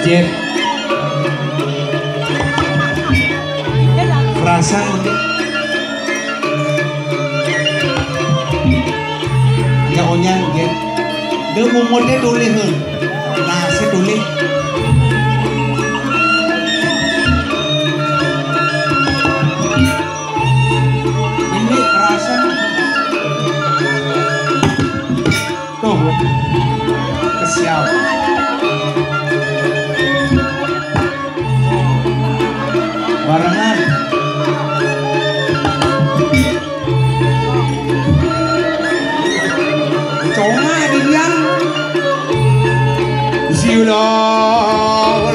Jet rasa nggak onyan Jet dia umurnya tulis nah saya tulis ini rasa tuh kesiap barengan coma dilian siulah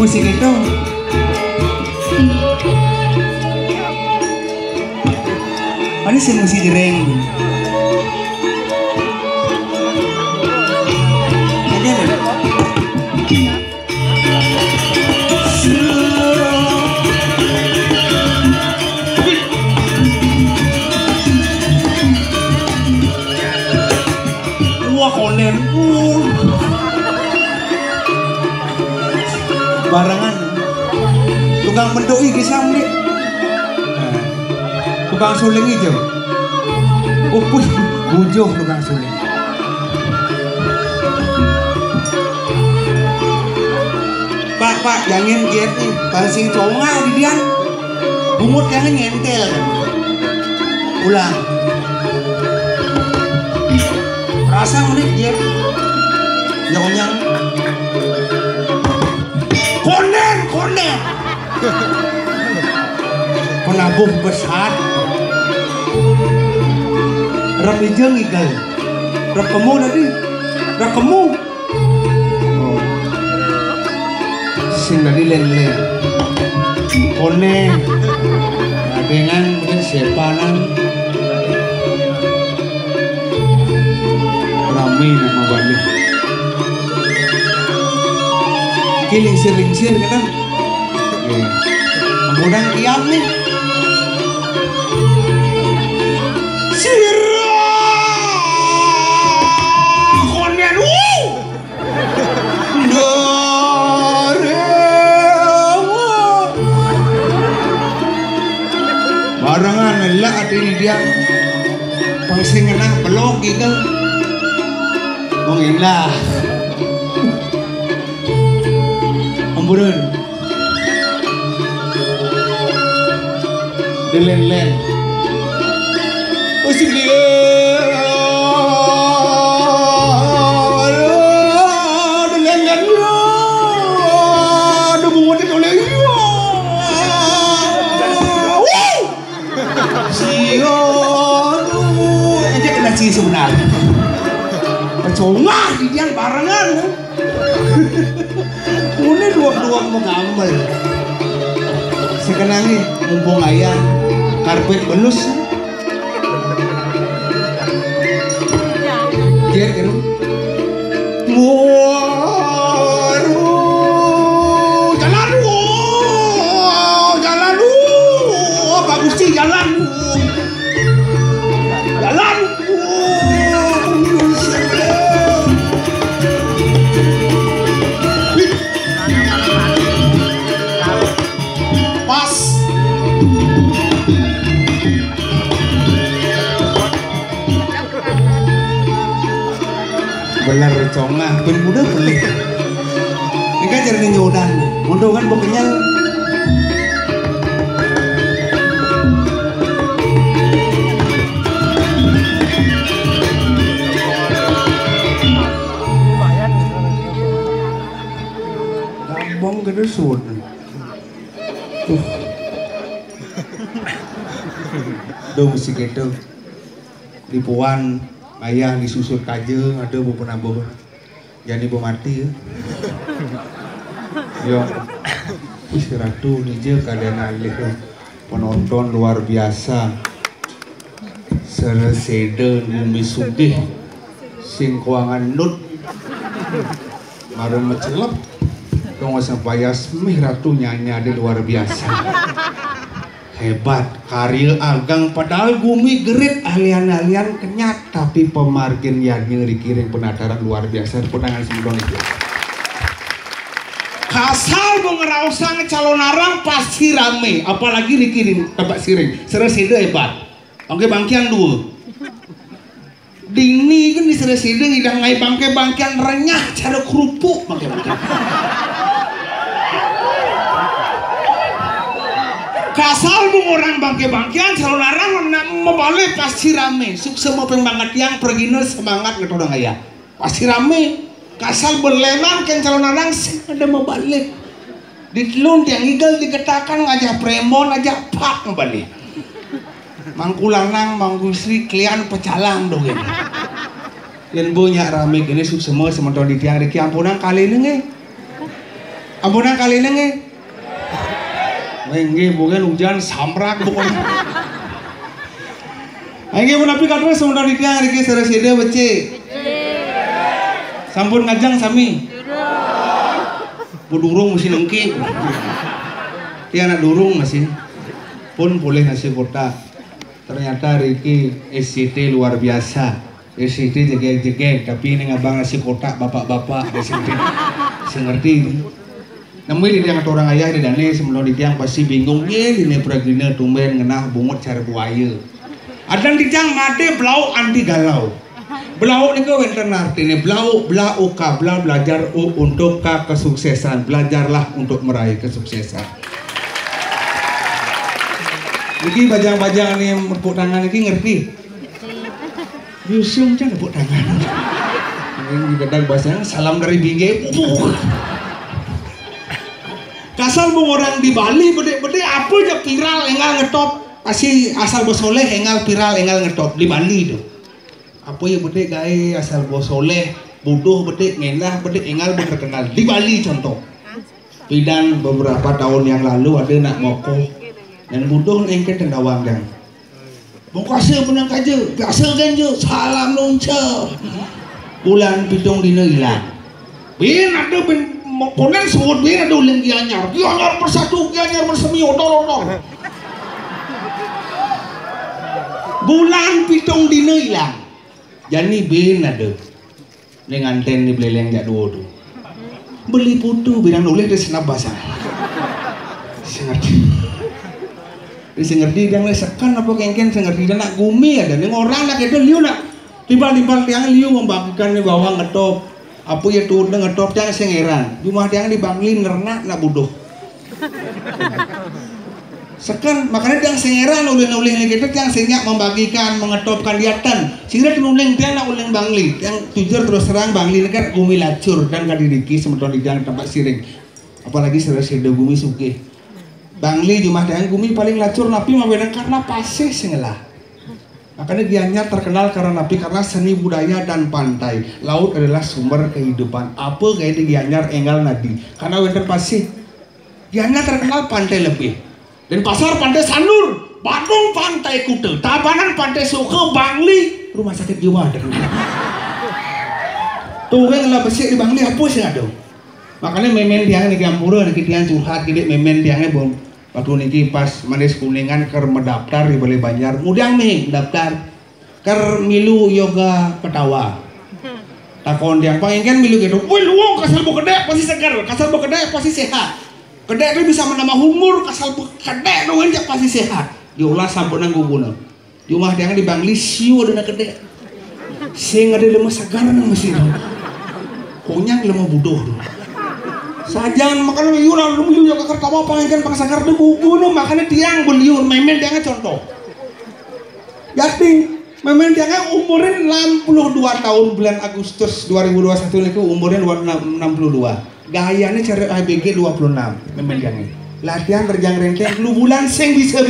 musik itu ada sih musik jereng wah konen barengan tukang mendoi kisah nih tukang suling itu upun bujuh tukang suling pak jangan jet nih paling conga di dian bumut jangan nyentel ulang rasa menit jet yang konen penabuh besar rap ijeng igal rap kamu tadi rap kamu sing tadi len konen dengan mungkin sepanan ramai nama balik lingsir kan kemudian kiam nih sirah konen barengan lah ada ini dia pangsingenah belok gitu ngomongin lah amburan delen usik dia delen ada bunga di toleh sio aja kena sih sebenarnya percuma di dia barengan ini dua mengambil sekarang nih mumpung ayah karpet belus dia kan jalan bagus sih jalan benar conga ben muda beli ini kan jadi nyodan mudah kan pokoknya gampang gede sun tuh musik itu di puan ayah disusul kajeng ada bu penambah jadi bu mati ya yo istirahat nih keadaan alih penonton luar biasa seresede bumi sugih sing keuangan nut marung mecelep tong sampai Yasmi Ratu nyanyi ada luar biasa hebat karya agang padahal gumi gerit alian-alian kenyat tapi pemargin yang dikirim penataran luar biasa penangan semudon itu kasal mengerausan calon arang pasti rame apalagi dikirim tempat siring seresida hebat oke bangkian dua dini kan di seresida hidang ngai bangkian renyah cara kerupuk bangkian kasal orang bangke-bangkian calon arang membalik pasti rame sukses mau banget yang pergina semangat gitu dong ya pasti rame kasal berlelang kan calon arang ada mau balik ditelun yang igal diketakan ngajak premon aja pak membalik mangkulanang manggusri klian pecalang dong ya yang punya rame gini sukses semua sementara di tiang ampunan kali ini Enggak, bukan hujan samrak bukan. Enggak pun api kata sementara dikira dikira seresida bece. Sampun ngajang sami. Budurung masih lengki. Dia anak durung masih. Pun boleh nasi kota. Ternyata Riki SCT luar biasa. SCT jegek tapi ini ngabang nasi kota bapak-bapak SCT. Saya ngerti. Namun di yang orang ayah di dane sebelum di tiang pasti bingung ye ini pragina tumben ngenah bungut cara buaya. Ada di tiang made blau anti galau. Blau ni kau enten artinya blau belajar untuk kesuksesan belajarlah untuk meraih kesuksesan. Jadi bajang-bajang ni tepuk tangan ni ngerti. Yusung jangan tepuk tangan. Ini kadang bahasanya salam dari bingge. Kasal orang di Bali bede apa aja viral engal ngetop pasti asal bosoleh engal viral engal ngetop di Bali itu apa ya bede gaya asal bosoleh bodoh bede ngenah bede engal terkenal di Bali contoh pidan beberapa tahun yang lalu ada nak moko dan bodoh engket tendawang dan mokase menang kaje biasa ganjo salam nunca bulan pitung dina hilang bin ada bin konen sebut dia ada ulang gianyar persatu gianyar bersemi odor bulan pitung dina hilang jadi bin ada dengan ten di beleleng jak dua tu beli putu bilang nulis di senap basah sengerti dia sekan apa kengken sengerti dia nak gumi ada ni orang nak itu liu nak timbal tiang liu membagikan di bawah ngetop apa ya tuh ngetop yang sengeran cuma yang di Bangli nernak nak bodoh sekan makanya yang sengeran ulin kita yang senyak membagikan mengetopkan diatan sehingga nuling dia nak ulin Bangli yang tujuan terus terang Bangli kan gumi lacur dan kadiriki sementara di jalan tempat siring apalagi seresida gumi suke Bangli cuma yang gumi paling lacur napi mabedang karena pasih sengelah. Makanya Gianyar terkenal karena seni budaya dan pantai. Laut adalah sumber kehidupan. Apa gaya di Gianyar enggal nadi? Karena wenten pasir. Gianyar terkenal pantai lebih. Dan pasar pantai Sanur, Bandung pantai Kuta, Tabanan pantai Suke, Bangli rumah sakit jiwa. Tuh kan lah besik di Bangli apa sih ada? Makanya memen tiang ni kampura ni tiang curhat gede memen tiangnya bom. Waktu niki pas manis kuningan ker mendaftar di Balai Banjar, mudang nih daftar ker milu yoga ketawa. Takon tiang pengen milu gitu, woi luang kasal bu kedek pasti segar, kasal bu kedek pasti sehat. Kedek itu bisa menambah umur, kasal bu kedek doang aja pasti sehat. Diolah sampun nang guguna. Di rumah tiang di Bangli siu ada kedek. Sing ada lemah segar nang mesin. Konyang lemah budoh. Sajan makanya liun liun yang kakar kamu pengen pangsagar tu buku makanya tiang beliun memen tiangnya contoh. Jadi memen tiangnya umurnya 62 tahun bulan Agustus 2021 itu umurnya 62. Gayanya cari ABG 26 memen tiangnya. Latihan terjang renteng lu bulan sing bisa.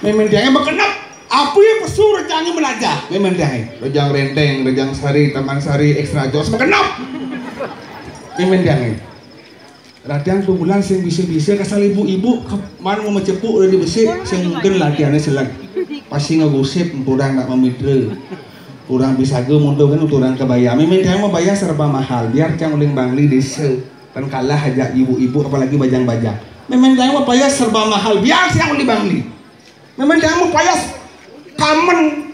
Memen tiangnya berkenap apa yang pesu rejangnya melajah memen tiangnya. Rejang renteng, rejang sari, taman sari, ekstra jos berkenap. Memen tiangnya. Latihan tu bulan sing bisa kasal ibu-ibu kemana mau mencepuk udah dibesik sing mungkin latihannya selang pasti ngegosip kurang nak memidre kurang bisa gue mundur kan uturan kebaya mimin tiang mau bayar serba mahal biar tiang uling bangli desa kan kalah aja ibu-ibu apalagi bajang-bajang mimin tiang mau bayar serba mahal biar tiang uling bangli mimin tiang mau bayar kamen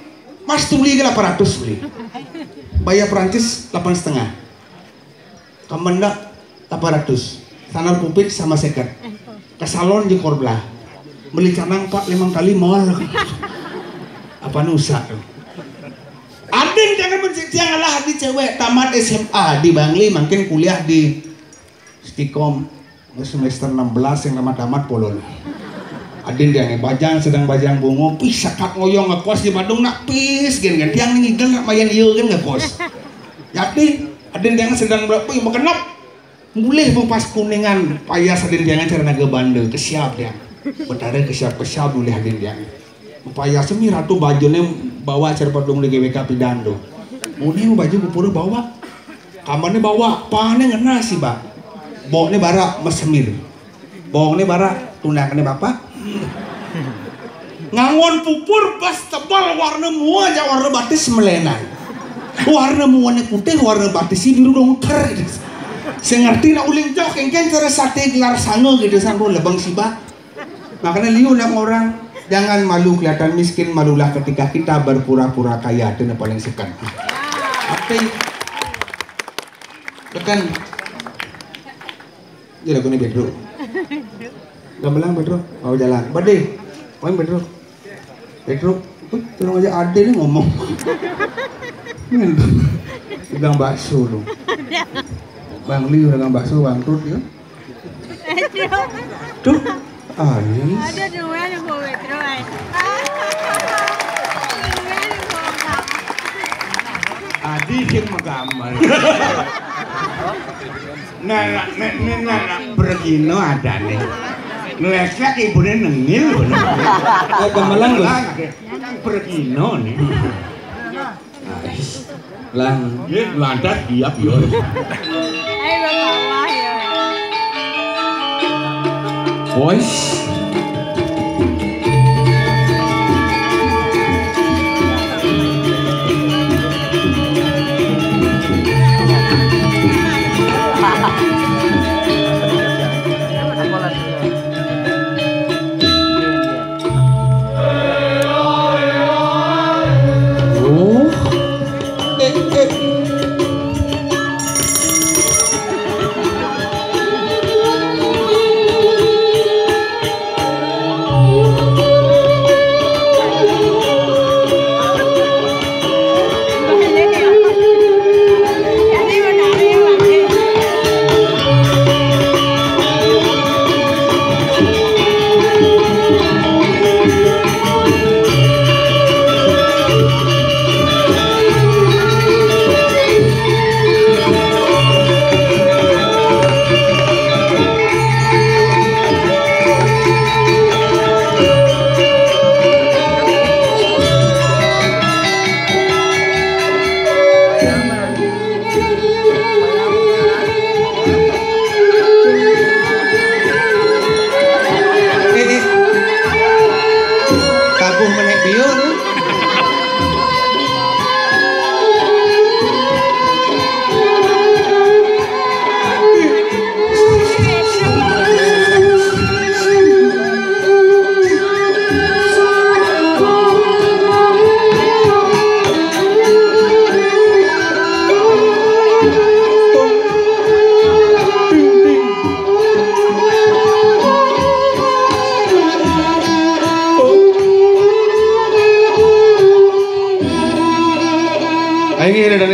mas tuli ke 800 beli bayar Perancis 8,5 kamen dak 800 sanar pupik sama seket ke salon di korblah beli canang 4-5 kali mal apa nusa Adin jangan mencintai lah di cewek tamat SMA di Bangli makin kuliah di Stikom semester 16 yang tamat polon Adin dia bajang sedang bajang bungo pis sakat ngoyong ngekos di Bandung nak pis gen tiang ngigel nak mayan ieu kan ngekos jadi Adin dia sedang berapa yang kenap boleh pas kuningan payah Adin dia cara naga Bandung kesiap dia betara kesiap boleh Adin dia upaya semi ratu bajunya bawa cerpadung di GWK Pidando muni baju kupur bawa kamarnya bawa pannya ngena sih bak bawanya bara mesemir bawangnya bara tundakannya bapak ngangon pupur pas tebal warna mua aja warna batis melenan warna muanya putih warna batis biru dongker gitu saya ngerti nak uling jok yang cara sate gelar sango gitu sampai lebang sih bak makanya liu nak orang jangan malu kelihatan miskin, malulah ketika kita berpura-pura kaya. Itu yang paling sekan. Tapi tekan. Jadi aku ni Pedro. Gamelang Pedro, mau jalan. Bade, main Pedro. Pedro, tolong aja Ade ni ngomong. Pegang bakso lu. Bang Liu pegang bakso, Bang Tut ya. Tuh. Anis. Ada dua yang mau Pedro. Adi sing magamar. Nah, pergino ada nih. Ngelesek ibunya nengil. Gamelang Gus. Pergino nih. Lang. Ye lantas siap yo. Ayo bawah ya. Boys.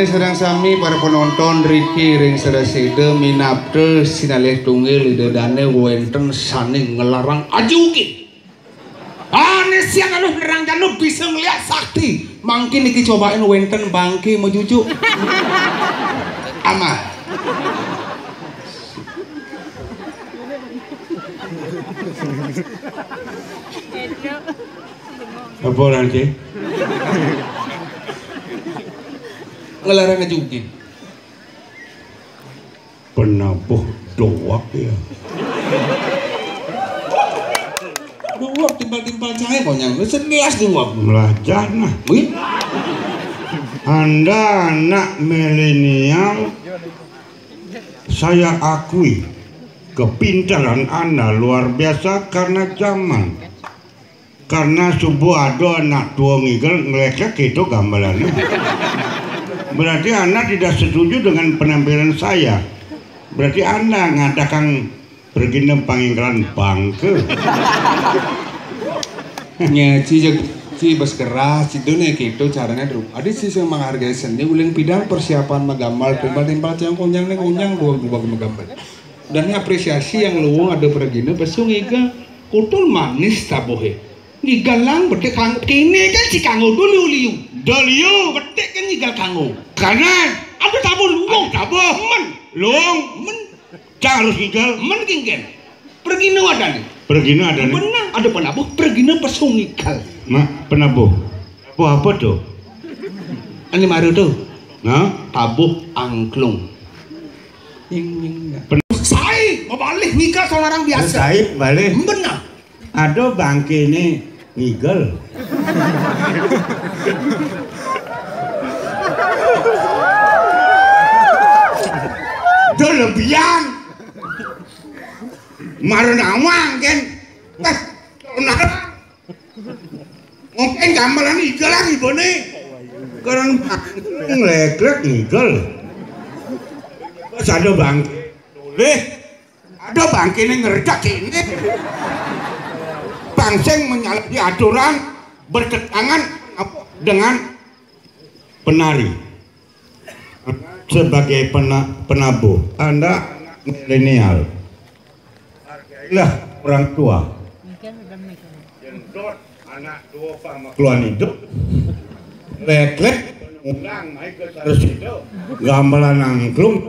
Sedang sami para penonton Ricky ring sedasida minapte sinalih tunggil idedane wenten saning ngelarang ajuki. Ane siang anu nerang janu bisa ngeliat sakti. Mangkin iki cobain wenten bangki mau jujuk. Amah. Apa nanti? Ngelarang ajuki. Penabuh doak ya. Doak timbal-timbal cahaya konyang. Senelas doak. Melajah nah. Wih. Anda anak milenial, saya akui kepintaran Anda luar biasa karena zaman. Karena subuh ada anak tua ngigel ngelekek itu gambarannya. Berarti Anda tidak setuju dengan penampilan saya. Berarti Anda ngatakan pergi panggilan bangke. Nya ci bas keras itu nih gitu caranya dulu. Ada sih yang menghargai seni uling bidang persiapan menggambar timbal-timbal yang kunyang nih kunyang dua menggambar. Dan apresiasi yang luang ada pergina besu ngiga kutul manis tabohe. Ngigalang betek kang kene kan si kanggo dulu liu betek kan ngigal kanggo. Karena Ada tabu luang men luang harus ngigal men kingen. Pergina ada nih. pergina ada nih. Benar ada penabuh pergina pesu ngigal. Mak penabuh. Apa tuh? Ini maru tuh. Nah, Tabuh angklung. Saya mau balik nikah sama orang biasa. saya balik. Benar. Ada bangke ini ngigel. Delebihan. Marun awang kan. Mungkin gamelan ngigel lagi bone. Karena ngeleklek ngigel. Terus ada bangke. Ada bangke ini ngerjak ini. Bangseng menyalahi aturan bertentangan dengan penari. Sebagai penabuh, Anda milenial. Hargailah orang tua. Jendot anak dua sama keluar hidup. Leklek ulang naik ke sarus itu. Gamelan angklung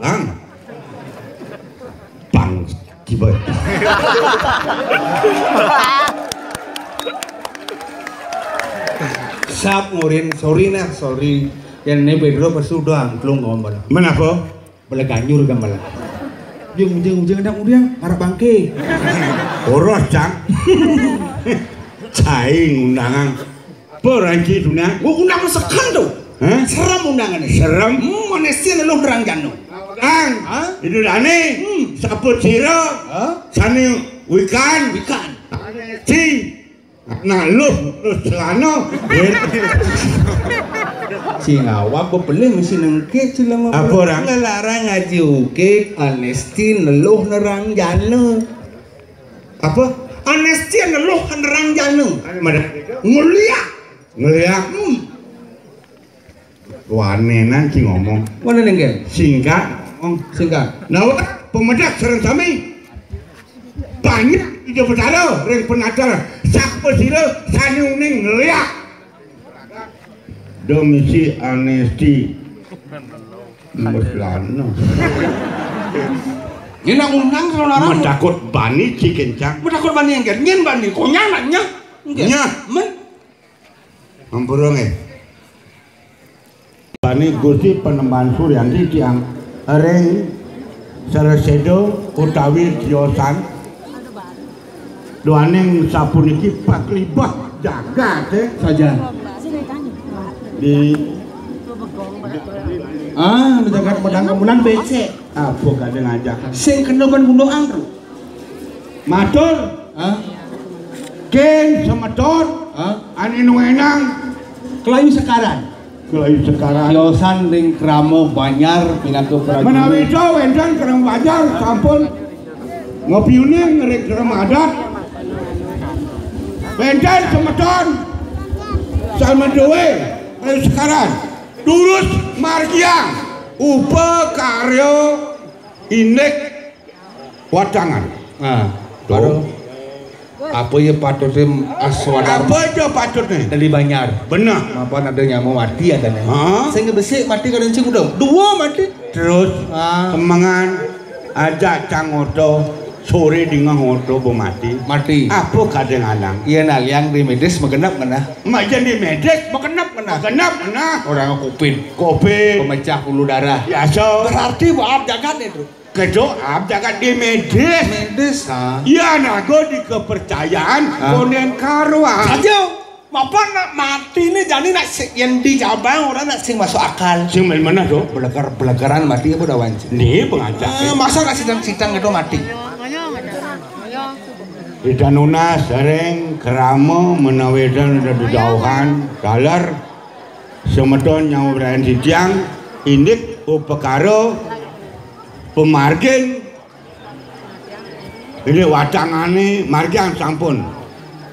bang kibat. Sap ngurin sorry yang ini Pedro pesu doang angklung ngomong. Menapa? Beleganyur gamelan. Ujung ada udah para bangke. Oros cang. Caing undangan. Peranci dunia. Gua undang sekan tuh. Hah? Seram undangan ini. Serem. Manesnya lu nerang jano. Kang, itu dane. Saput siro. Sani wikan. Si. Nah lu celana. Si ngawak gua beli mesin nengke cilama. Apa orang? Ngelarang ngaji ukik, anesti neluh nerang jano. Apa? Anesti neluh nerang jano. Mulia. Wanenan sih ngomong. Mana nengke? Singkat. Singkat. Nah, pemedak serang sami. Banyak ide bertalo, ring penadar. Siapa sila sani uning ngeliak. Domisi anesti. Meslano. Ini nak undang kalau orang. Medakut bani cikencang. Medakut bani yang nyen bani. Konya naknya. Nya. Men. Ampurong Bani Gusti Penemban Suryanti tiang ring Sarasedo utawi Diosan doaning sapuniki paklibah jagat Saja. di menjaga pedang kemudian BC. apa kadang ngajak Sing kena ban bunuh angkru. matur ken semedot anu enang Kelayu sekarang. kelayu sekarang Yosan ring kramo banyar pinatu prajurit. menawi itu wendan kerang wajar sampun ngopi uning ngering kerang adat wendan semedot sama dewe kelayu sekarang durus margiang upa karyo inek wadangan Baru apa ya patutnya aswadar apa itu patutnya dari Banyar. benar Mapan ada nyamu mati ada nih. Hah? Saya ngebesik mati kadang cing udah dua mati. terus kemangan ajak cangoto sore dengan ngoto mati apa kadang alang Iya naliang di medis mengenap kena. majan di medek Mengenap kena. kena Orang kupin. kopi Pemecah puluh darah. biasa Berarti maaf jangan itu. kedoa jangan di medek Medis ya nago di kepercayaan konen karwa Saja. Apa nak mati nih jadi nak yang di cabang orang nak sing masuk akal. Sing main mana tuh? Belagaran mati apa udah wancin. Nih pengajak. Masa nak sidang itu mati. Idanuna sering keramo menawedan udah dijauhan dalar semedon nyawa berayan sitiang indik upekaro pemargin ini wadangane margian sampun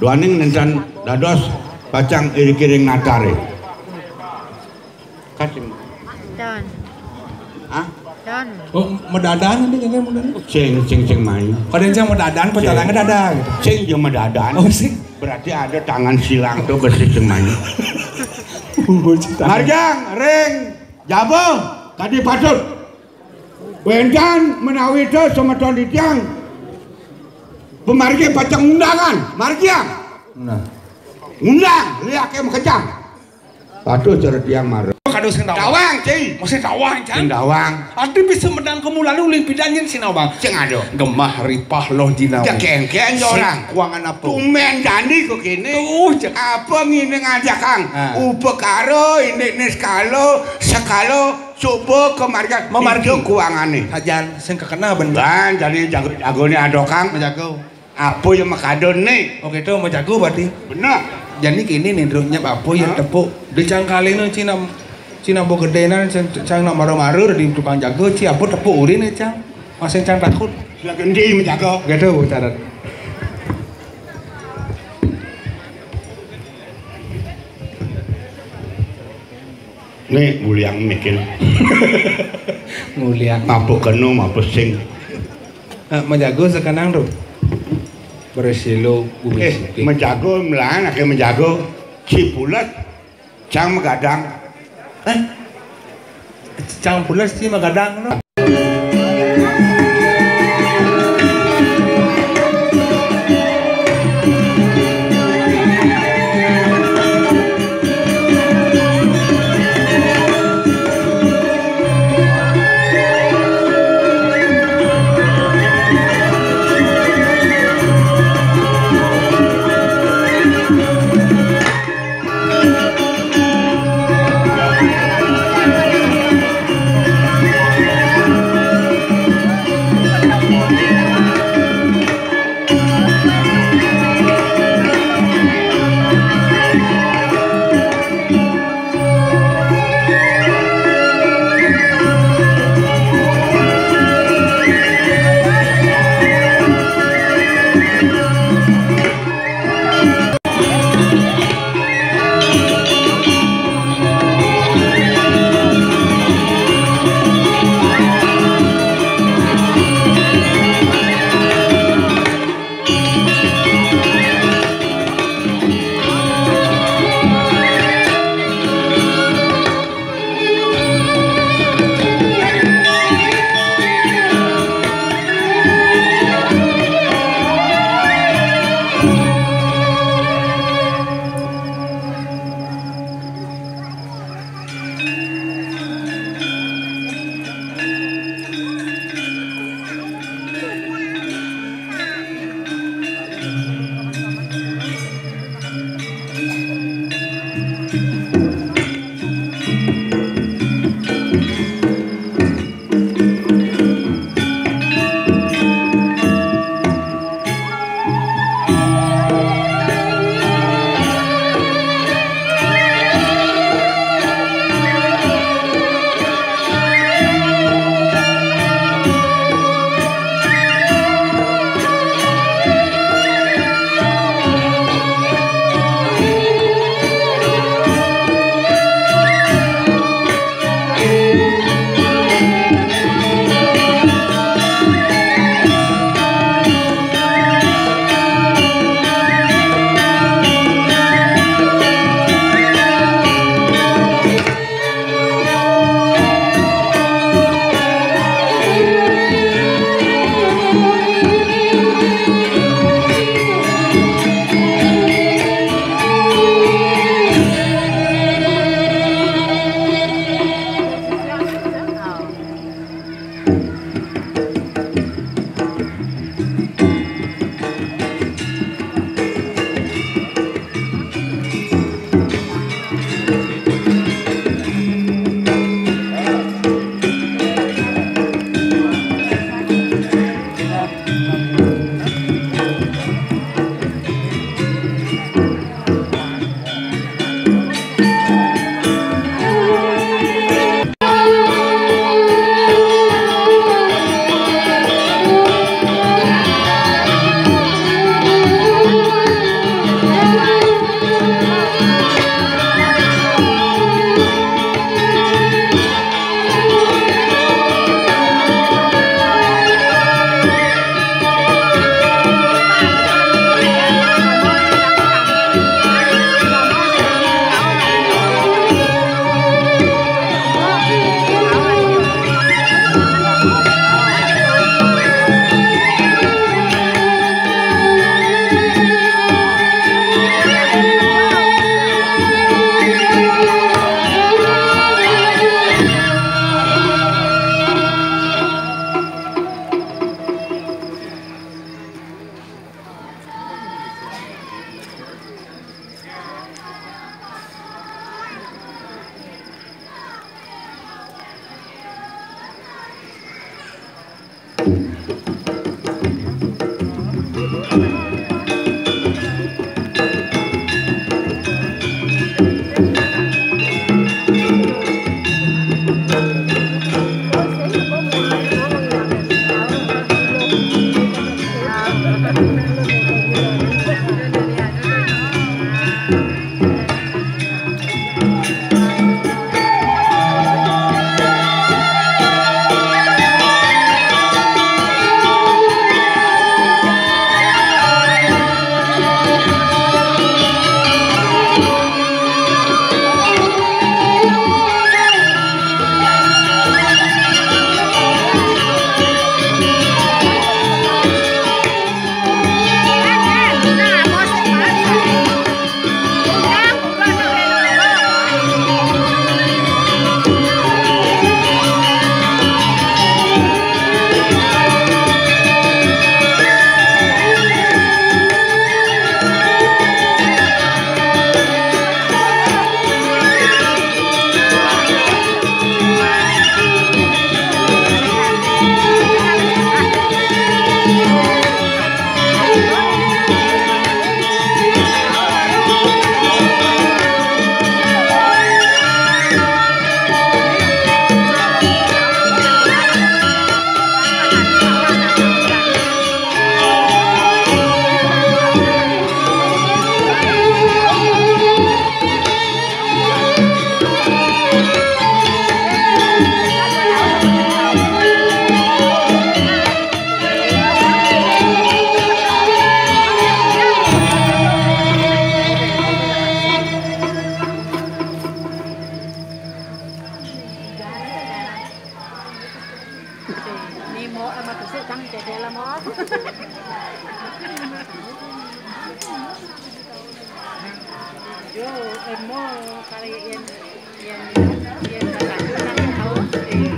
duaning nendan dados bacang iri-kiring natare kasih Dan. ah Dan. Oh, medadan nanti kayaknya medadan. cing main Kadang yang medadan, pecalangan dadan gitu. cing jeung medadan Oh, sing. berarti ada tangan silang tuh bersih cing main Marjang, ring, jabo, tadi patut. Wendan menawi itu semedon di tiang. Pemargi pacang undangan, margiang. Nah. Undang, lihat ke kejang. Patut cara tiang marah. Kado sing Dawang, cing. Masih dawang kan? Dawang. Adi bisa medang kemulan uling pidanyin sinawang. Cing ado. Gemah ripah loh dinaw. Ya kengkeng orang. Kuangan apa? Tumen dandi kok kene. Cek. Apa ngene ngajak Kang? Upekaro ini skalo sekalo coba kemarga memarga keuangane. Hajan sing kekena bener. Kan jadi jago-jagone ado Kang. Menjago. Apa yang makadon nih? Oke itu menjago berarti. Bener. Jadi kini nih drumnya apa yang tepuk dicangkalin Cina bo gedenan cang nak maru-maru di tukang jago ci apa tepuk urin cang. Masih cang takut. Silakan di menjago. Gitu cara. Nih muliang mikir. Mulia. Mabuk kenu mabuk sing. Menjago sekarang tuh. Bersilo bumi. Menjago melan ake menjago cipulet cang megadang. Cang pulas sih magadang no. Yo, emo kali yang yang nggak tahu nang tahu